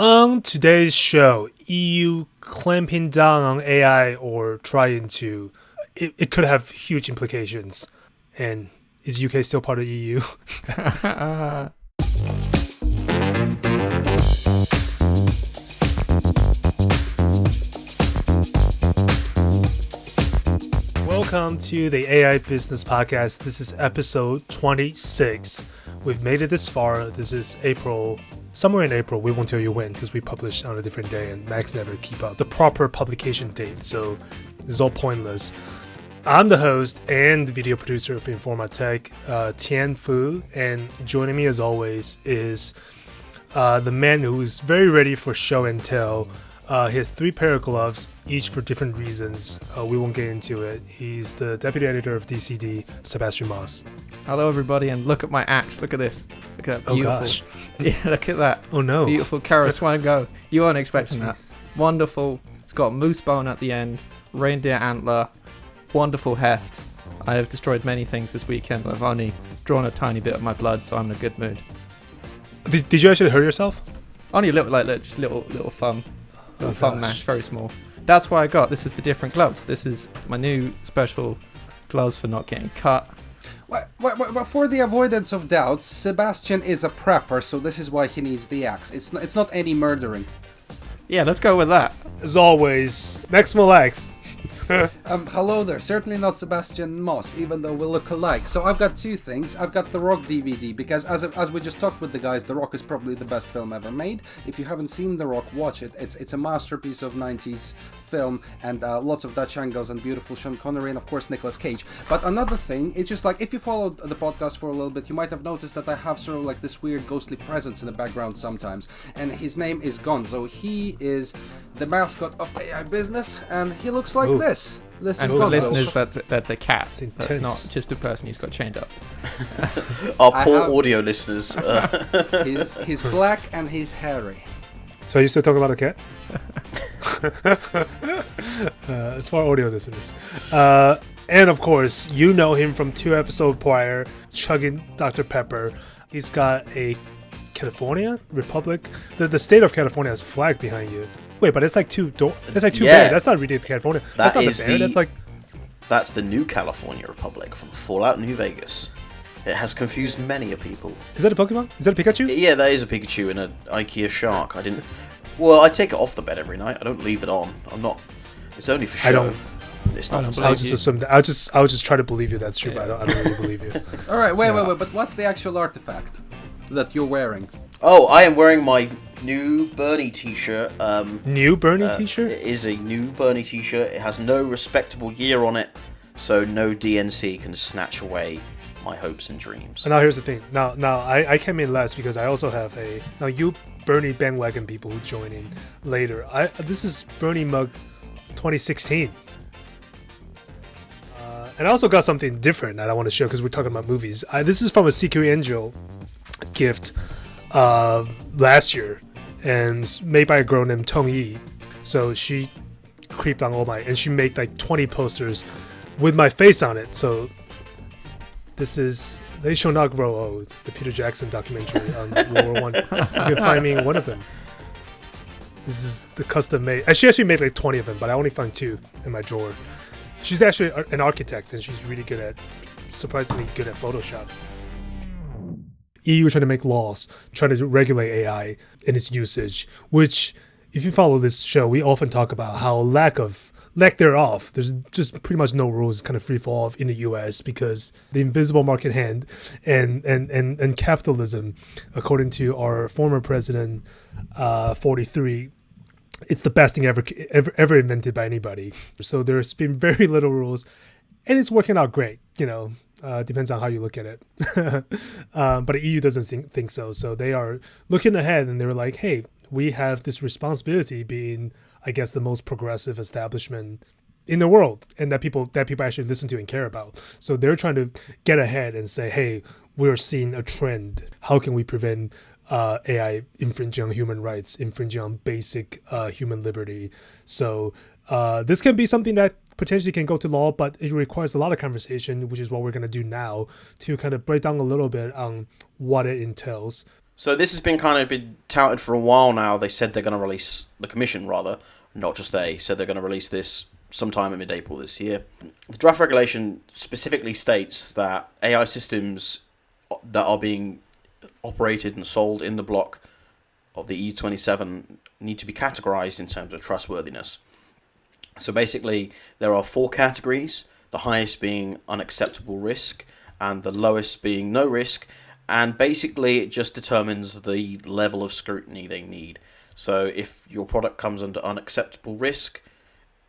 On today's show, EU clamping down on AI or trying to, it could have huge implications. And is UK still part of the EU? Welcome to the AI Business Podcast. This is episode 26. We've made it this far. This is April. Somewhere in April. We won't tell you when because we publish on a different day and Max never keep up the proper publication date. So it's all pointless. I'm the host and video producer of Informa Tech, Tian Fu. And joining me as always is the man who's very ready for show and tell. He has 3 pair of gloves, each for different reasons. We won't get into it. He's the deputy editor of DCD, Sebastian Moss. Hello, everybody, and look at my axe. Look at this. Look at that beautiful. Oh, gosh. Yeah, look at that. Oh, no. Beautiful Kara Swan Go. You weren't expecting that. Wonderful. It's got moose bone at the end, reindeer antler, wonderful heft. I have destroyed many things this weekend, but I've only drawn a tiny bit of my blood, so I'm in a good mood. Did you actually hurt yourself? Only a little, just little thumb. Little thumb gosh. mash, very small. That's what I got. This is the different gloves. This is my new special gloves for not getting cut. Well, for the avoidance of doubts, Sebastian is a prepper, so this is why he needs the axe. It's not any murdering. Yeah, let's go with that. As always, Maximal X. Hello there. Certainly not Sebastian Moss, even though we look alike. So I've got 2 things. I've got the Rock DVD, because as we just talked with the guys, The Rock is probably the best film ever made. If you haven't seen The Rock, watch it. It's a masterpiece of 90s film, and lots of Dutch angles and beautiful Sean Connery and of course Nicolas Cage. But another thing, it's just like, if you followed the podcast for a little bit, you might have noticed that I have sort of like this weird ghostly presence in the background sometimes, and his name is Gonzo. He is the mascot of AI Business, and he looks like this. This and is for Gonzo. listeners, that's a cat. That's not just a person who's got chained up. Our poor audio listeners. He's black and he's hairy. So are you still talking about the cat? As for our audio listeners. And of course, you know him from 2 episodes prior, chugging Dr. Pepper. He's got a California Republic. The state of California has flag behind you. Wait, but it's like two bears. That's not really California. That's not the bear. That's the new California Republic from Fallout New Vegas. It has confused many a people. Is that a Pokemon? Is that a Pikachu? Yeah, that is a Pikachu and an IKEA shark. I take it off the bed every night. I don't leave it on. It's only for show. I don't. It's not for I'll just assume that. I'll just try to believe you that's true, but I don't really believe you. All right, wait. But what's the actual artifact that you're wearing? Oh, I am wearing my new Bernie t-shirt. New Bernie t-shirt? It is a new Bernie t-shirt. It has no respectable year on it, so no DNC can snatch away my hopes and dreams. Now here's the thing. Now I came in last because I also have now you Bernie bandwagon people who join in later. This is Bernie mug 2016. And I also got something different that I want to show because we're talking about movies. This is from a Secret Angel gift last year, and made by a girl named Tong Yi. So she creeped on and she made like 20 posters with my face on it. So this is They Shall Not Grow Old, the Peter Jackson documentary on World War One. You can find me in one of them. This is the custom made. She actually made like 20 of them, but I only found 2 in my drawer. She's actually an architect, and she's really surprisingly good at Photoshop. EU trying to make laws, trying to regulate AI and its usage, which, if you follow this show, we often talk about how lack thereof, there's just pretty much no rules, kind of free fall in the US because the invisible market hand and capitalism, according to our former president, 43, it's the best thing ever invented by anybody. So there's been very little rules, and it's working out great, depends on how you look at it. But the EU doesn't think so. So they are looking ahead, and they're like, hey, we have this responsibility being, I guess, the most progressive establishment in the world, and that people actually listen to and care about. So they're trying to get ahead and say, hey, we're seeing a trend. How can we prevent AI infringing on human rights, infringing on basic human liberty? So this can be something that potentially can go to law, but it requires a lot of conversation, which is what we're going to do now, to kind of break down a little bit on what it entails. So this has been kind of been touted for a while now. They said they're going to release, the commission rather, not just they, said they're going to release this sometime in mid-April this year. The draft regulation specifically states that AI systems that are being operated and sold in the block of the EU27 need to be categorized in terms of trustworthiness. So basically, there are 4 categories, the highest being unacceptable risk, and the lowest being no risk, and basically it just determines the level of scrutiny they need. So if your product comes under unacceptable risk,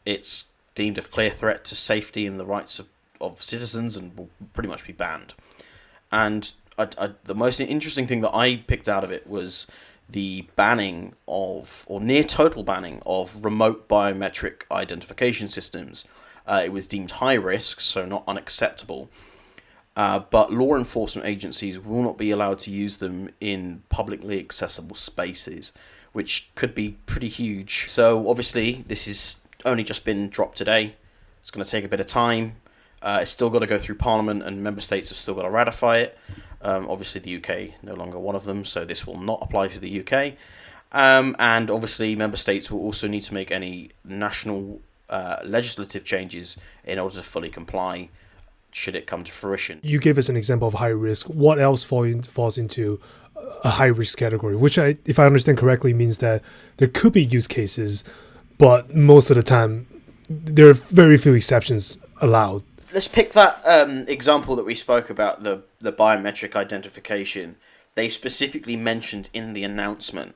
it's deemed a clear threat to safety and the rights of citizens and will pretty much be banned. And the most interesting thing that I picked out of it was the banning of, or near total banning of, remote biometric identification systems. It was deemed high risk, so not unacceptable. But law enforcement agencies will not be allowed to use them in publicly accessible spaces, which could be pretty huge. So obviously, this has only just been dropped today. It's going to take a bit of time. It's still got to go through Parliament, and member states have still got to ratify it. Obviously, the UK no longer one of them, so this will not apply to the UK. And obviously, member states will also need to make any national legislative changes in order to fully comply, should it come to fruition. You gave us an example of high risk. What else falls into a high risk category? Which, if I understand correctly, means that there could be use cases, but most of the time, there are very few exceptions allowed. Let's pick that example that we spoke about, the biometric identification. They specifically mentioned in the announcement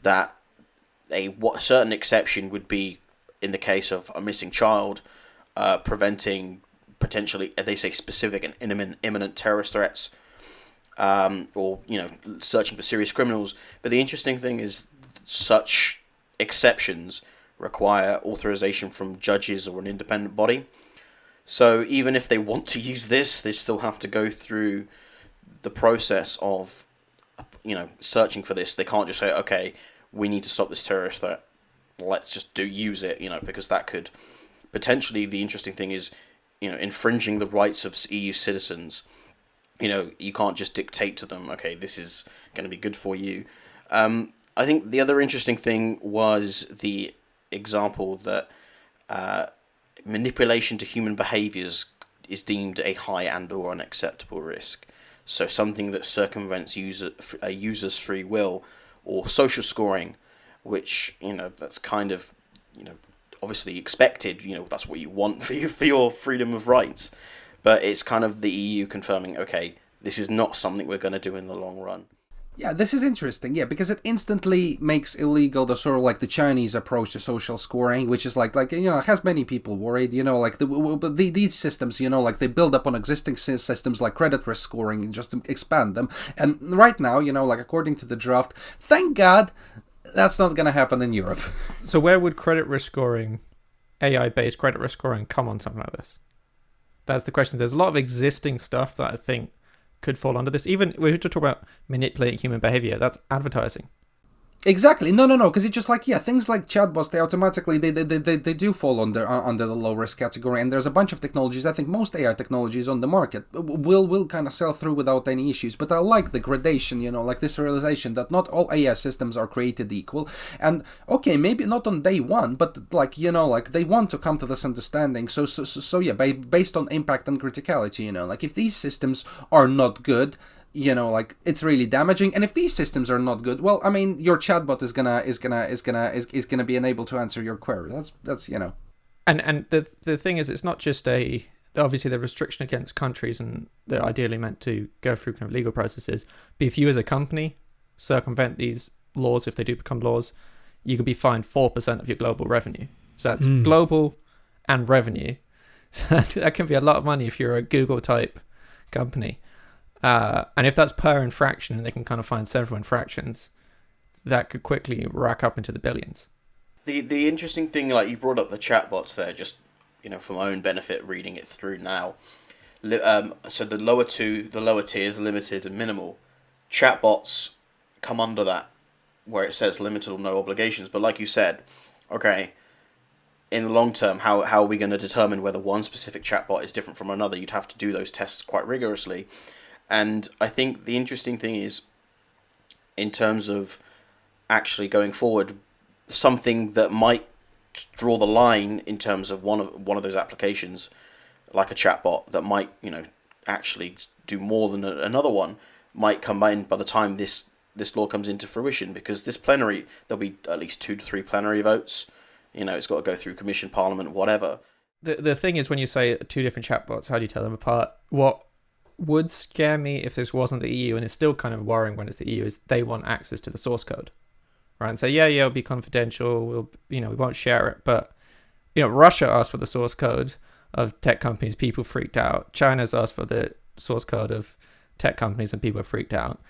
that what certain exception would be in the case of a missing child, preventing potentially, they say, specific and imminent terrorist threats, or searching for serious criminals. But the interesting thing is, such exceptions require authorization from judges or an independent body. So even if they want to use this, they still have to go through the process of, searching for this. They can't just say, okay, we need to stop this terrorist threat, let's just use it, because that could potentially, the interesting thing is, infringing the rights of EU citizens. You can't just dictate to them, okay, this is going to be good for you. I think the other interesting thing was the example that manipulation to human behaviours is deemed a high and or unacceptable risk. So something that circumvents a user's free will, or social scoring, which, that's kind of, obviously expected, that's what you want for your freedom of rights. But it's kind of the EU confirming, okay, this is not something we're going to do in the long run. Yeah, this is interesting, because it instantly makes illegal the sort of like the Chinese approach to social scoring, which is has many people worried, these systems, they build up on existing systems like credit risk scoring and just expand them. And right now, according to the draft, thank God, that's not going to happen in Europe. So where would credit risk scoring, AI-based credit risk scoring, come on something like this? That's the question. There's a lot of existing stuff that I think could fall under this. Even we just talk about manipulating human behavior. That's advertising. Exactly. No, because it's just things like chatbots, they automatically, they do fall under the low risk category, and there's a bunch of technologies, I think most AI technologies on the market will kind of sell through without any issues, but I like the gradation, this realization that not all AI systems are created equal, and okay, maybe not on day one, but they want to come to this understanding, so based on impact and criticality, if these systems are not good, it's really damaging. And if these systems are not good, well, I mean, your chatbot is gonna be unable to answer your query. That's And the thing is, it's not just obviously the restriction against countries, and they're ideally meant to go through kind of legal processes. But if you as a company circumvent these laws, if they do become laws, you can be fined 4% of your global revenue. So that's global and revenue. So that can be a lot of money if you're a Google type company. And if that's per infraction, and they can kind of find several infractions, that could quickly rack up into the billions. The interesting thing, like you brought up the chatbots there, just for my own benefit, reading it through now. So the lower tiers, limited and minimal, chatbots come under that, where it says limited or no obligations. But like you said, okay, in the long term, how are we going to determine whether one specific chatbot is different from another? You'd have to do those tests quite rigorously. And I think the interesting thing is, in terms of actually going forward, something that might draw the line in terms of one of those applications, like a chatbot that might, actually do more than another one, might come in by the time this law comes into fruition, because this plenary, there'll be at least 2 to 3 plenary votes. It's got to go through commission, parliament, whatever. The thing is, when you say 2 different chatbots, how do you tell them apart? What would scare me if this wasn't the EU, and it's still kind of worrying when it's the EU, is they want access to the source code, right? And say, yeah, it'll be confidential. We won't share it. But, Russia asked for the source code of tech companies. People freaked out. China's asked for the source code of tech companies, and people are freaked out.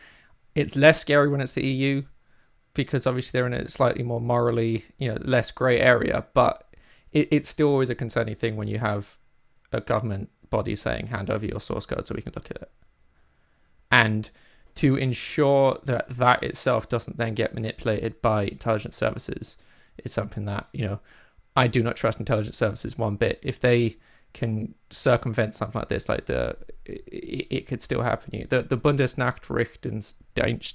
It's less scary when it's the EU, because obviously they're in a slightly more morally, less grey area. But it's still always a concerning thing when you have a government body saying, hand over your source code so we can look at it. And to ensure that that itself doesn't then get manipulated by intelligence services is something that, I do not trust intelligence services one bit. If they can circumvent something like this, it could still happen. The Bundesnachrichtendienst,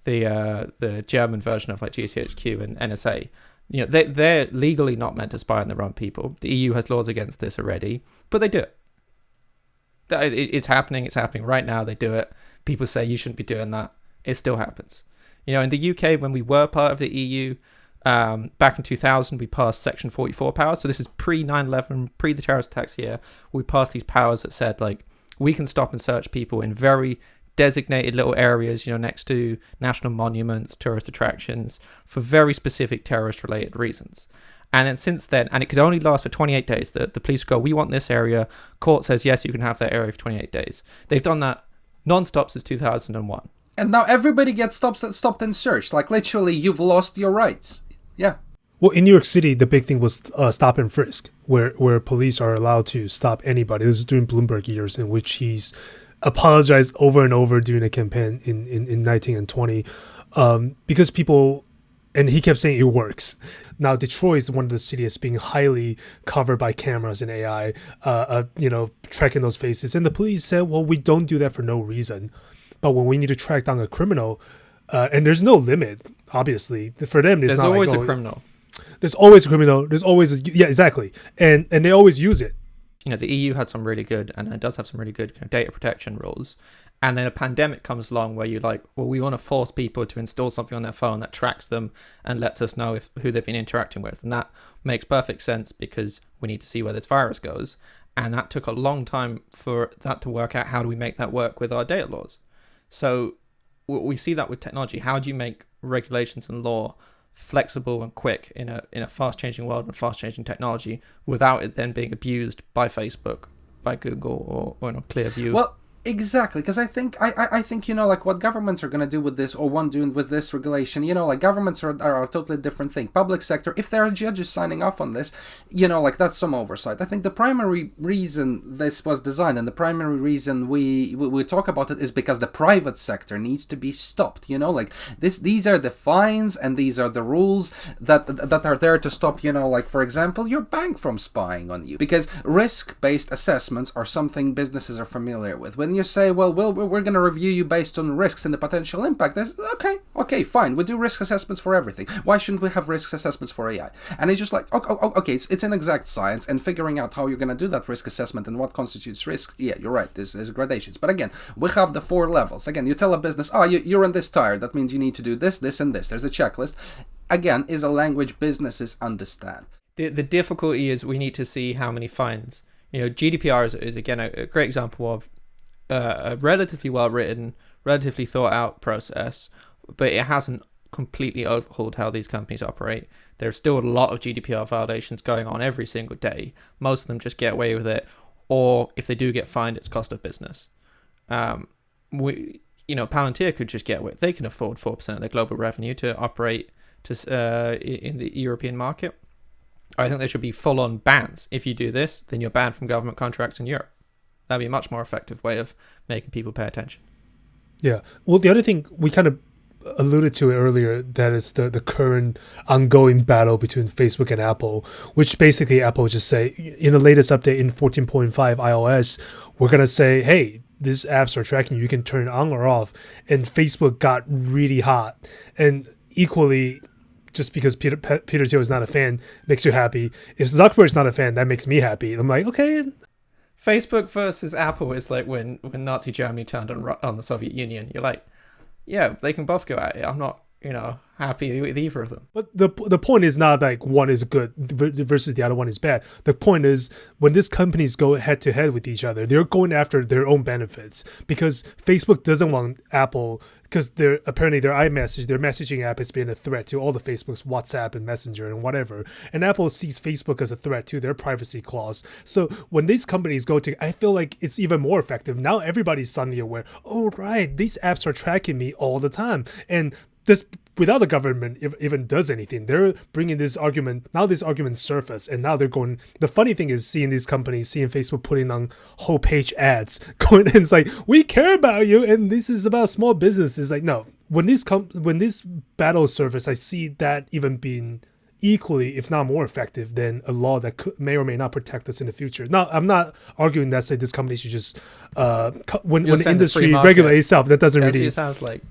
the German version of GCHQ and NSA, they're legally not meant to spy on their own people. The EU has laws against this already, but they do it. It's happening. It's happening right now. They do it. People say you shouldn't be doing that. It still happens. In the UK, when we were part of the EU, back in 2000, we passed Section 44 powers. So this is pre 9/11, pre the terrorist attacks here. We passed these powers that said, we can stop and search people in very designated little areas, next to national monuments, tourist attractions, for very specific terrorist-related reasons. And then since then, and it could only last for 28 days, the police go, we want this area. Court says, yes, you can have that area for 28 days. They've done that non-stop since 2001. And now everybody gets stopped and searched. Literally, you've lost your rights. Yeah. Well, in New York City, the big thing was stop and frisk, where police are allowed to stop anybody. This is during Bloomberg years, in which he's apologized over and over during a campaign in 19 and 20, because people, and he kept saying it works. Now, Detroit is one of the cities being highly covered by cameras and AI, tracking those faces. And the police said, well, we don't do that for no reason. But when we need to track down a criminal, and there's no limit, obviously. For them, there's always a criminal. There's always a criminal. There's always yeah, exactly. And they always use it. The EU had some really good, and it does have some really good data protection rules. And then a pandemic comes along where you're like, well, we want to force people to install something on their phone that tracks them and lets us know who they've been interacting with. And that makes perfect sense, because we need to see where this virus goes. And that took a long time for that to work out. How do we make that work with our data laws? So we see that with technology. How do you make regulations and law flexible and quick in a fast-changing world and fast-changing technology without it then being abused by Facebook, by Google, or Clearview? Well, exactly, because I think what governments are going to do with this, or want doing with this regulation, governments are a totally different thing. Public sector, if there are judges signing off on this, that's some oversight. I think the primary reason this was designed, and the primary reason we talk about it, is because the private sector needs to be stopped. These are the fines and these are the rules that are there to stop, for example, your bank from spying on you, because risk-based assessments are something businesses are familiar with. When you say, well, we're going to review you based on risks and the potential impact, that's okay, fine. We do risk assessments for everything. Why shouldn't we have risk assessments for AI? And it's just okay, it's an exact science, and figuring out how you're going to do that risk assessment and what constitutes risk, yeah, you're right, there's gradations. But again, we have the 4 levels. Again, you tell a business, you're on this tire, that means you need to do this, this, and this. There's a checklist. Again, is a language businesses understand. The difficulty is we need to see how many fines. GDPR is again a great example of a relatively well-written, relatively thought-out process, but it hasn't completely overhauled how these companies operate. There's still a lot of GDPR violations going on every single day. Most of them just get away with it, or if they do get fined, it's cost of business. Palantir could just get away. They can afford 4% of their global revenue to operate in the European market. I think there should be full-on bans. If you do this, then you're banned from government contracts in Europe. That'd be a much more effective way of making people pay attention. Yeah. Well, the other thing we kind of alluded to it earlier, that is the current ongoing battle between Facebook and Apple, which basically Apple just say, in the latest update in 14.5 iOS, we're going to say, hey, these apps are tracking you, you can turn it on or off. And Facebook got really hot. And equally, just because Peter Thiel is not a fan makes you happy. If Zuckerberg is not a fan, that makes me happy. I'm like, okay. Facebook versus Apple is like when Nazi Germany turned on the Soviet Union. You're like, yeah, they can both go at it. I'm not, happy with either of them. But the point is not like one is good versus the other one is bad. The point is when these companies go head to head with each other, they're going after their own benefits, because Facebook doesn't want Apple, because apparently their iMessage, their messaging app, has been a threat to all the Facebook's WhatsApp and Messenger and whatever. And Apple sees Facebook as a threat to their privacy clause. So when these companies go to, I feel like it's even more effective. Now everybody's suddenly aware, oh, right, these apps are tracking me all the time. And this, without the government even does anything, they're bringing this argument. Now this argument surface, and now they're going. The funny thing is seeing these companies, seeing Facebook putting on whole page ads, going, and it's like, we care about you, and this is about small business. It's like, no. When this battle surface, I see that even being equally, if not more effective than a law that may or may not protect us in the future. Now, I'm not arguing that say this company should just when the industry regulates itself. That doesn't really. It sounds like.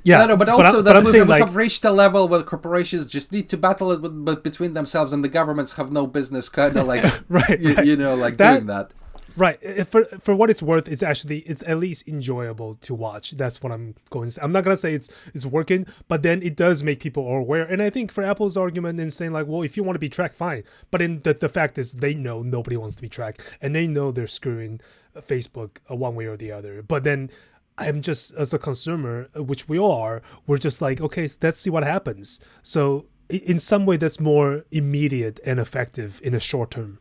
Yeah, no, but also that we like, have reached a level where corporations just need to battle it between themselves, and the governments have no business kind of like right. doing that. Right. For what it's worth, it's at least enjoyable to watch. That's what I'm going to say. I'm not going to say it's working, but then it does make people aware. And I think for Apple's argument in saying like, well, if you want to be tracked, fine. But in the fact is they know nobody wants to be tracked, and they know they're screwing Facebook one way or the other. But then I'm just, as a consumer, which we all are, we're just like, okay, let's see what happens. So in some way that's more immediate and effective in the short term.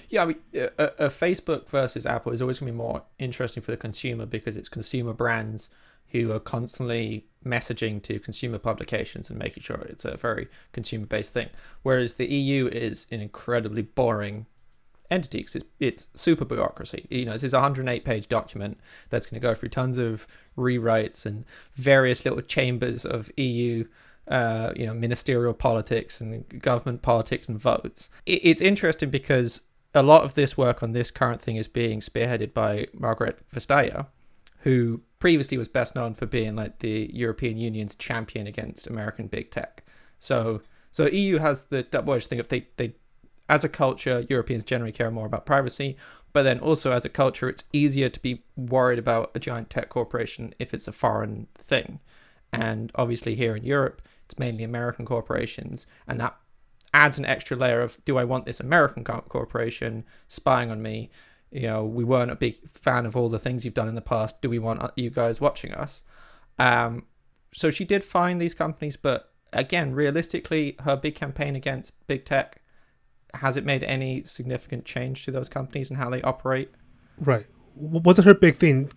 Yeah, I mean, a Facebook versus Apple is always going to be more interesting for the consumer, because it's consumer brands who are constantly messaging to consumer publications and making sure it's a very consumer-based thing. Whereas the EU is an incredibly boring entity, because it's super bureaucracy. This is a 108-page document that's going to go through tons of rewrites and various little chambers of EU ministerial politics and government politics and votes. It's interesting because a lot of this work on this current thing is being spearheaded by Margaret Vestager, who previously was best known for being like the European Union's champion against American big tech. So EU has the double-edged thing of they as a culture, Europeans generally care more about privacy, but then also as a culture, it's easier to be worried about a giant tech corporation if it's a foreign thing. And obviously here in Europe, it's mainly American corporations, and that adds an extra layer of, do I want this American corporation spying on me? We weren't a big fan of all the things you've done in the past. Do we want you guys watching us? So she did find these companies, but again, realistically, her big campaign against big tech, has it made any significant change to those companies and how they operate? Right. Wasn't her big thing,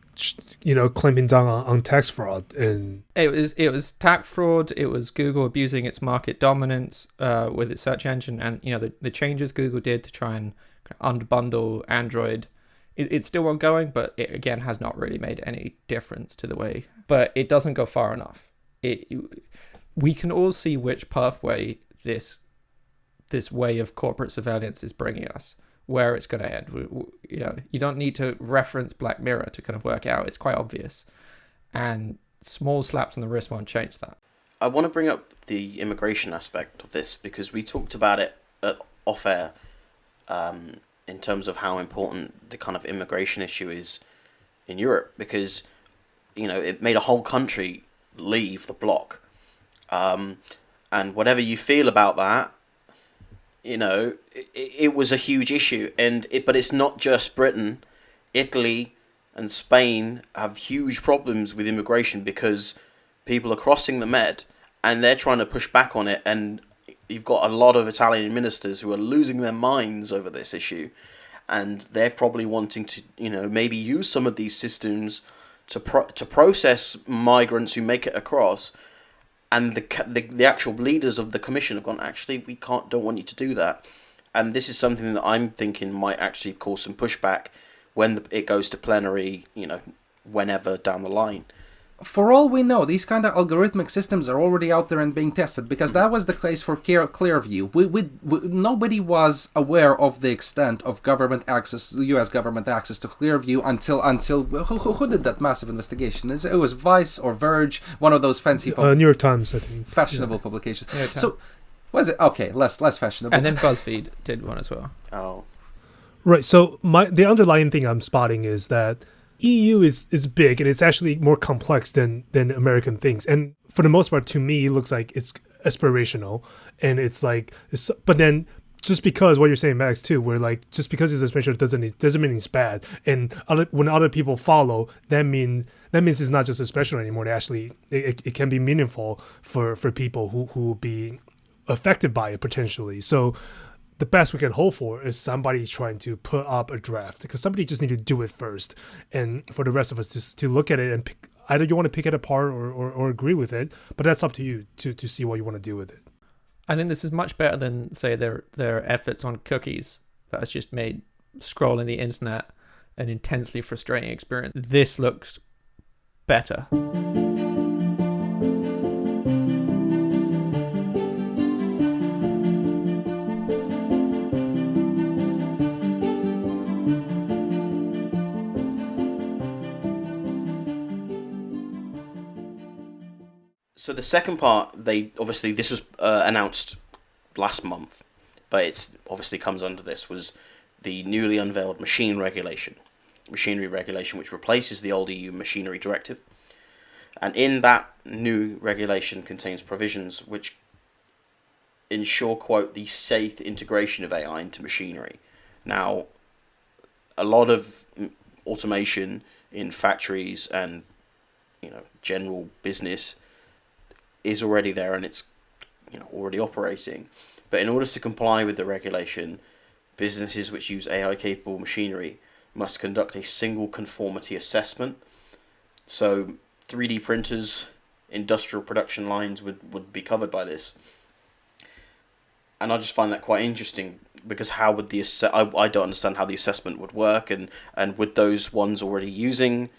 clamping down on tax fraud? And it was tax fraud. It was Google abusing its market dominance with its search engine, and the changes Google did to try and unbundle Android. It's still ongoing, but it again has not really made any difference to the way. But it doesn't go far enough. We can all see which pathway this way of corporate surveillance is bringing us, where it's going to end. You don't need to reference Black Mirror to kind of work out. It's quite obvious, and small slaps on the wrist won't change that. I want to bring up the immigration aspect of this, because we talked about it off air in terms of how important the kind of immigration issue is in Europe, because it made a whole country leave the bloc, and whatever you feel about that, it was a huge issue, but it's not just Britain. Italy and Spain have huge problems with immigration because people are crossing the Med, and they're trying to push back on it, and you've got a lot of Italian ministers who are losing their minds over this issue, and they're probably wanting to, maybe use some of these systems to process migrants who make it across. And the actual leaders of the commission have gone, actually, we don't want you to do that. And this is something that I'm thinking might actually cause some pushback when it goes to plenary, whenever down the line. for all we know, these kind of algorithmic systems are already out there and being tested, because that was the case for Clearview. Nobody was aware of the extent of government access, U.S. government access to Clearview until who did that massive investigation? It was Vice or Verge, one of those fancy New York Times, I think, fashionable publications. So was it okay? Less fashionable. And then BuzzFeed did one as well. Oh. Right. So the underlying thing I'm spotting is that EU is big, and it's actually more complex than American things. And for the most part, to me, it looks like it's aspirational, and but then just because what you're saying, Max, too, where like just because it's aspirational doesn't mean it's bad. And when other people follow, that means it's not just aspirational anymore. It can be meaningful for people who will be affected by it potentially. So the best we can hope for is somebody trying to put up a draft, because somebody just need to do it first, and for the rest of us to look at it and pick, either you want to pick it apart or agree with it, but that's up to you to see what you want to do with it. I think this is much better than, say, their efforts on cookies that has just made scrolling the internet an intensely frustrating experience. This looks better. So the second part, this was announced last month, but it's obviously comes under this, was the newly unveiled machinery regulation, which replaces the old EU machinery directive. And in that new regulation contains provisions which ensure, quote, the safe integration of AI into machinery. Now, a lot of automation in factories and general business is already there, and it's already operating. But in order to comply with the regulation, businesses which use AI capable machinery must conduct a single conformity assessment. So 3D printers, industrial production lines would be covered by this. And I just find that quite interesting, because how would I don't understand how the assessment would work, and would those ones already using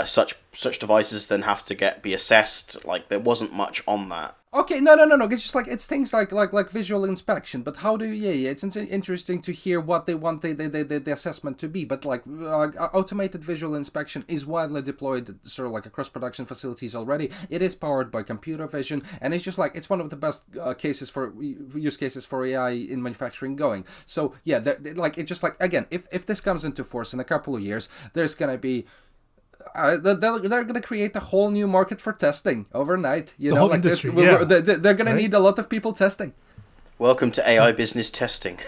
such devices then have to be assessed? Like, there wasn't much on that. Okay, no. It's just it's things like visual inspection. But how do it's interesting to hear what they want the assessment to be. But automated visual inspection is widely deployed sort of across production facilities already. It is powered by computer vision, and it's just it's one of the best use cases for AI in manufacturing going. So yeah, it's just again, if this comes into force in a couple of years, there's gonna be they're going to create a whole new market for testing overnight. The whole industry, they're going to need a lot of people testing. Welcome to AI business testing.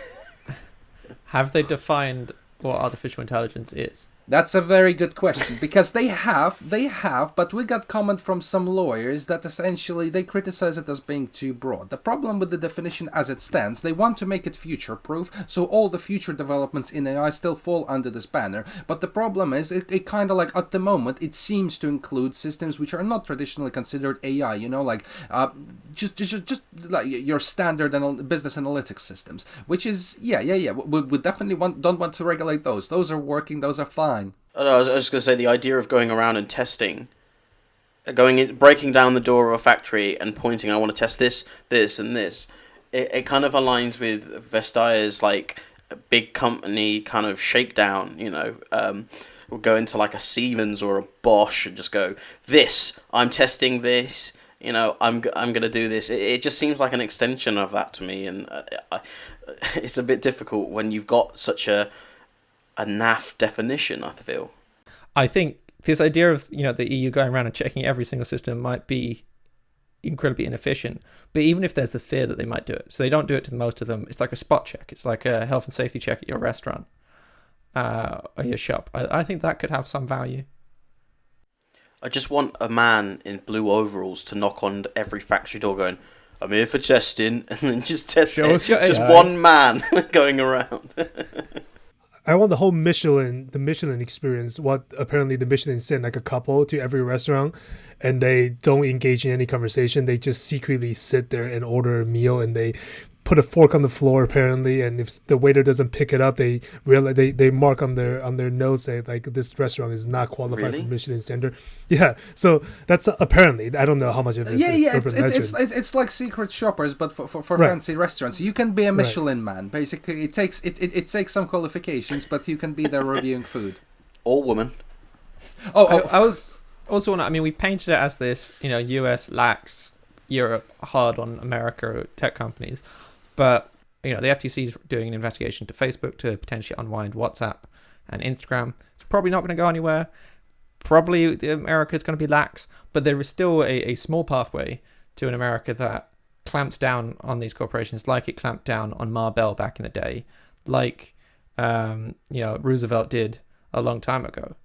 Have they defined what artificial intelligence is? That's a very good question, because they have, but we got comment from some lawyers that essentially they criticize it as being too broad. The problem with the definition as it stands, they want to make it future-proof, so all the future developments in AI still fall under this banner. But the problem is, it kind of at the moment, it seems to include systems which are not traditionally considered AI, just your standard business analytics systems, which is, we definitely don't want to regulate those. Those are working, those are fine. I was just going to say, the idea of going around and testing, breaking down the door of a factory and pointing, I want to test this, and this, it kind of aligns with Vestaya's big company kind of shakedown. We'll go into a Siemens or a Bosch and just go, I'm testing this, I'm going to do this. It just seems like an extension of that to me, and it's a bit difficult when you've got such a naff definition, I feel. I think this idea of the EU going around and checking every single system might be incredibly inefficient. But even if there's the fear that they might do it, so they don't do it to most of them. It's like a spot check. It's like a health and safety check at your restaurant or your shop. I think that could have some value. I just want a man in blue overalls to knock on every factory door going, I'm here for testing, and then just test it. Just one man going around. I want the whole Michelin experience. What apparently the Michelin sent a couple to every restaurant, and they don't engage in any conversation. They just secretly sit there and order a meal, and they put a fork on the floor apparently, and if the waiter doesn't pick it up, they realize they mark on their notes say like this restaurant is not qualified Really? for Michelin standard. Yeah, so that's apparently, I don't know how much of it is urban legend. It's like secret shoppers, but for Right. fancy restaurants. You can be a Right. Michelin man. Basically, it takes some qualifications, but you can be there reviewing food. Or woman. I was also want to, I mean, we painted it as this, US lax, Europe hard on America tech companies, but the FTC is doing an investigation to Facebook to potentially unwind WhatsApp and Instagram. It's probably not going to go anywhere. Probably America is going to be lax, but there is still a small pathway to an America that clamps down on these corporations, like it clamped down on Marbell back in the day, like Roosevelt did a long time ago.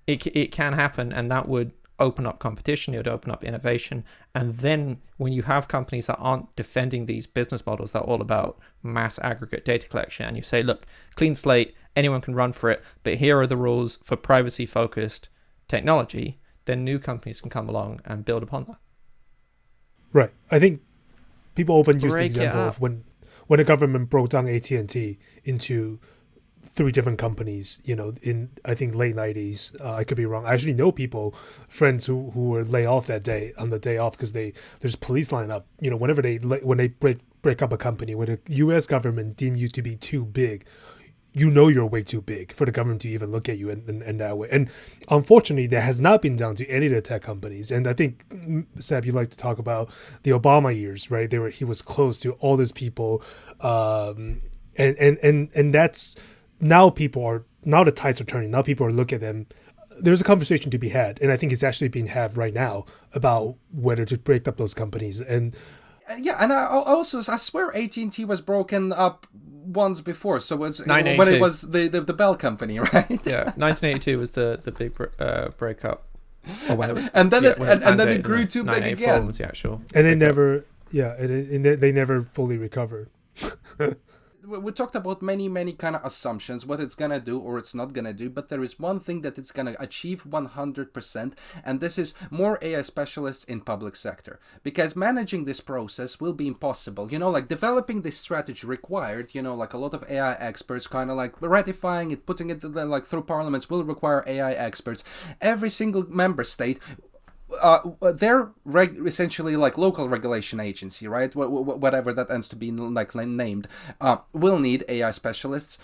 It can happen, and that would open up competition, it would open up innovation. And then when you have companies that aren't defending these business models that are all about mass aggregate data collection, and you say, look, clean slate, anyone can run for it, but here are the rules for privacy focused technology, then new companies can come along and build upon that. Right. I think people often use the Break it example up. of when the government broke down AT&T into 3 different companies, in I think late 90s. I could be wrong. I actually know friends who were laid off that day, on the day off, because there's police line up. Whenever when they break up a company, when the U.S. government deem you to be too big, you're way too big for the government to even look at you in that way. And unfortunately, that has not been done to any of the tech companies. And I think, Seb, you like to talk about the Obama years, right? He was close to all these people, and that's. Now the tides are turning. Now people are looking at them. There's a conversation to be had, and I think it's actually being had right now about whether to break up those companies. And yeah, and I swear AT&T was broken up once before. So it was when 1982. it was the Bell company, right? Yeah, 1982 was the big breakup. Or when it was, And then when and then it mandated, grew too big 1984 again. was the actual. and they breakup. never, they never fully recovered. We talked about many kind of assumptions, what it's gonna do or it's not gonna do, but there is one thing that it's gonna achieve 100%, and this is more AI specialists in public sector. Because managing this process will be impossible. Like developing this strategy required, like a lot of AI experts, kind of like ratifying it, putting it like through parliaments will require AI experts. Every single member state, they're essentially like local regulation agency, right? Whatever that ends to be like named, will need AI specialists.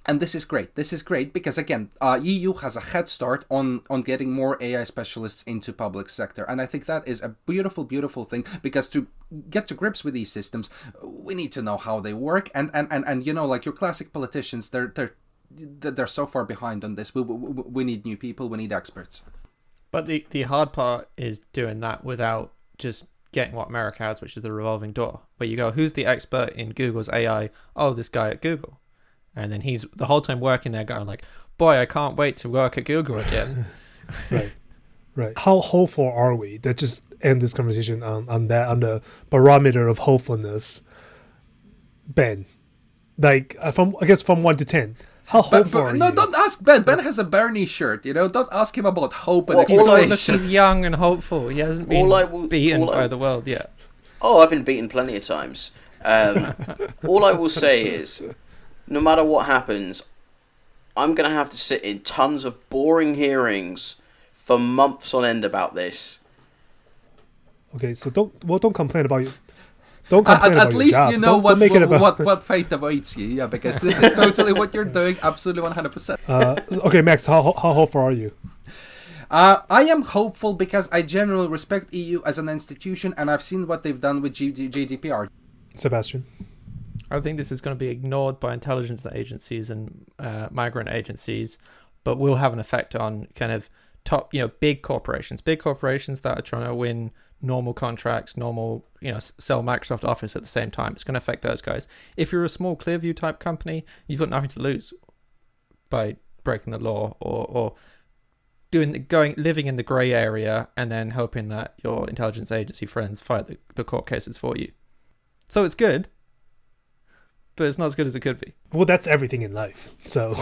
And this is great. This is great because, again, EU has a head start on getting more AI specialists into public sector. And I think that is a beautiful, beautiful thing, because to get to grips with these systems, we need to know how they work. And like your classic politicians, they're so far behind on this. We need new people. We need experts. But the hard part is doing that without just getting what America has, which is the revolving door, where you go, who's the expert in Google's AI? Oh, this guy at Google. And then he's the whole time working there going like, boy, I can't wait to work at Google again. Right. How hopeful are we? That just end this conversation on the barometer of hopefulness. Ben, like from 1 to 10. How hopeful are you? No, don't ask Ben. Ben has a Bernie shirt, Don't ask him about hope and He's expectations. looking young and hopeful. He hasn't been beaten by the world yet. Oh, I've been beaten plenty of times. All I will say is, no matter what happens, I'm going to have to sit in tons of boring hearings for months on end about this. Okay, so don't complain about you. Don't complain about at least your job. you know Don't make it about... what fate awaits you. Yeah, because this is totally what you're doing. Absolutely 100%. Okay, Max, how hopeful are you? I am hopeful because I generally respect EU as an institution, and I've seen what they've done with GDPR. Sebastian? I think this is going to be ignored by intelligence agencies and migrant agencies, but will have an effect on kind of top, big corporations that are trying to win normal contracts, sell Microsoft Office at the same time. It's going to affect those guys. If you're a small Clearview type company, you've got nothing to lose by breaking the law or living in the grey area and then hoping that your intelligence agency friends fight the court cases for you. So it's good, but it's not as good as it could be. Well, that's everything in life. So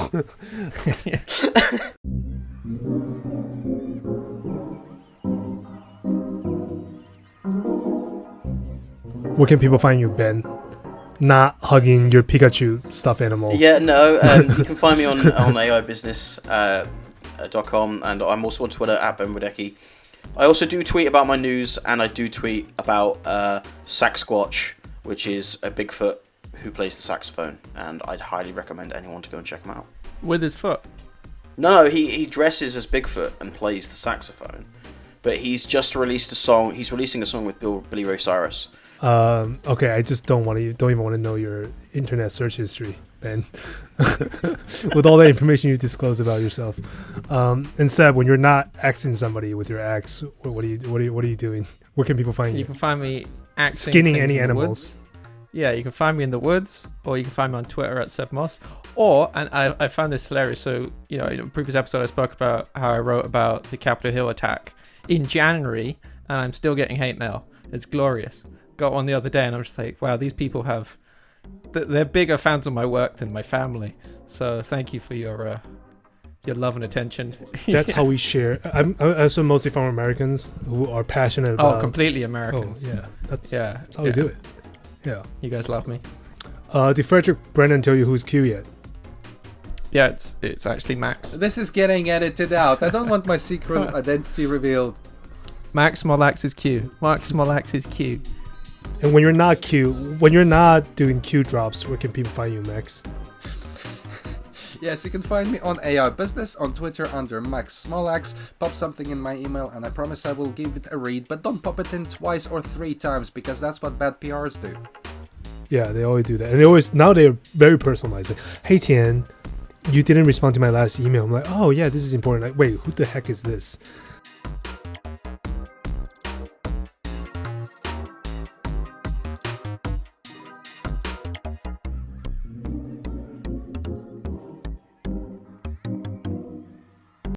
where can people find you, Ben? not hugging your Pikachu stuffed animal. Yeah, no. You can find me on aibusiness.com, and I'm also on Twitter at Ben Wadecki. I also do tweet about my news, and I do tweet about Saxsquatch, which is a Bigfoot who plays the saxophone, and I'd highly recommend anyone to go and check him out. With his foot. No, he dresses as Bigfoot and plays the saxophone, but he's just released a song. He's releasing a song with Billy Ray Cyrus. Okay, I just don't even want to know your internet search history, Ben. With all that information you disclose about yourself. Instead, when you're not axing somebody with your axe, what are you doing? Where can people find you? You can find me axing Skinning things any in the animals. woods. Yeah, you can find me in the woods, or you can find me on Twitter at SebMoss. Or, and I found this hilarious. So, in a previous episode, I spoke about how I wrote about the Capitol Hill attack in January, and I'm still getting hate mail. It's glorious. Got one the other day, and I'm just like, wow, these people they're bigger fans of my work than my family. So thank you for your love and attention. That's how we share. I'm also mostly from Americans who are passionate about. Oh, completely Americans. Yeah, that's how yeah. we do it. Yeah. You guys love me. Did Frederick Brennan tell you who's Q yet? Yeah, it's actually Max. This is getting edited out. I don't want my secret identity revealed. Max Mollax is Q. Max Mollax is Q. And when you're not doing Q drops, where can people find you, Max? Yes, you can find me on AI Business on Twitter under Max Smollax. Pop something in my email and I promise I will give it a read, but don't pop it in twice or 3 times because that's what bad PRs do. Yeah, they always do that. And now they're very personalized. Like, hey Tian, you didn't respond to my last email. I'm like, oh yeah, this is important. Like, wait, who the heck is this?